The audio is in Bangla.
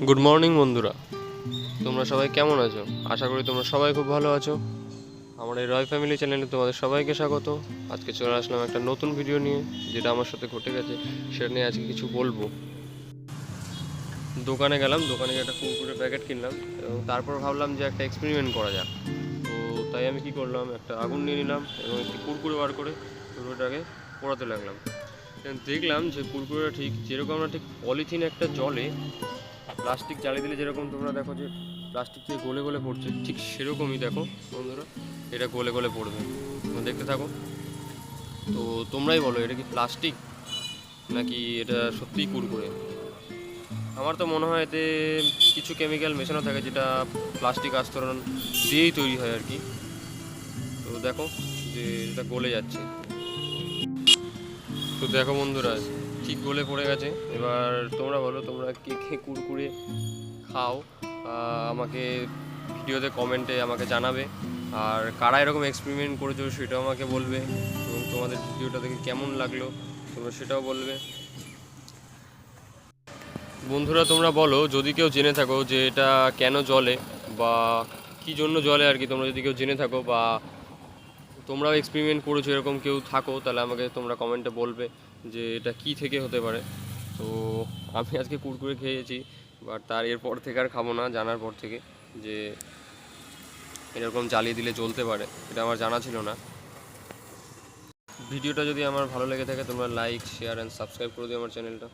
গুড মর্নিং বন্ধুরা, তোমরা সবাই কেমন আছো? আশা করি তোমরা সবাই খুব ভালো আছো। আমার এই রয় ফ্যামিলি চ্যানেলে তোমাদের সবাইকে স্বাগত। আজকে চলে আসলাম একটা নতুন ভিডিও নিয়ে, যেটা আমার সাথে ঘটে গেছে সেটা নিয়ে আজকে কিছু বলবো। দোকানে গেলাম, দোকানে গিয়ে একটা কুরকুরে প্যাকেট কিনলাম এবং তারপর ভাবলাম যে একটা এক্সপেরিমেন্ট করা যাক। তো তাই আমি কি করলাম, একটা আগুন নিয়ে নিলাম এবং একটি কুরকুরে বার করে কুরকুরেটাকে পোড়াতে লাগলাম। দেখলাম যে কুরকুরেটা ঠিক যেরকম না, ঠিক পলিথিন একটা জলে প্লাস্টিক জ্বালিয়ে দিলে যেরকম তোমরা দেখো যে প্লাস্টিক থেকে গলে গলে পড়ছে, ঠিক সেরকমই দেখো বন্ধুরা, এটা গলে গলে পড়বে। তোমরা দেখতে থাকো। তো তোমরাই বলো, এটা কি প্লাস্টিক নাকি এটা সত্যিই কুরকুরে? আমার তো মনে হয় এতে কিছু কেমিক্যাল মেশানো থাকে, যেটা প্লাস্টিক আস্তরণ দিয়েই তৈরি হয় আর কি। তো দেখো যে এটা গলে যাচ্ছে। তো দেখো বন্ধুরা, ঠিক গলে পড়ে গেছে। এবার তোমরা বলো, তোমরা কে কে কুরকুরে খাও? আমাকে ভিডিওতে কমেন্টে আমাকে জানাবে। আর কারা এরকম এক্সপেরিমেন্ট করেছো সেটাও আমাকে বলবে, এবং তোমাদের ভিডিওটা দেখে কেমন লাগলো তোমরা সেটাও বলবে। বন্ধুরা তোমরা বলো, যদি কেউ জেনে থাকো যে এটা কেন জ্বলে বা কী জন্য জ্বলে আর কি, তোমরা যদি কেউ জেনে থাকো বা তোমরাও এক্সপেরিমেন্ট করেছো এরকম কেউ থাকো, তাহলে আমাকে তোমরা কমেন্টে বলবে যে এটা কী থেকে হতে পারে। তো আমি আজকে কুরকুরে খেয়েছি, বাট তার এরপর থেকে আর খাবো না, জানার পর থেকে যে এরকম জ্বালিয়ে দিলে জ্বলতে পারে, এটা আমার জানা ছিল না। ভিডিওটা যদি আমার ভালো লেগে থাকে তোমরা লাইক, শেয়ার অ্যান্ড সাবস্ক্রাইব করে দিও আমার চ্যানেলটা।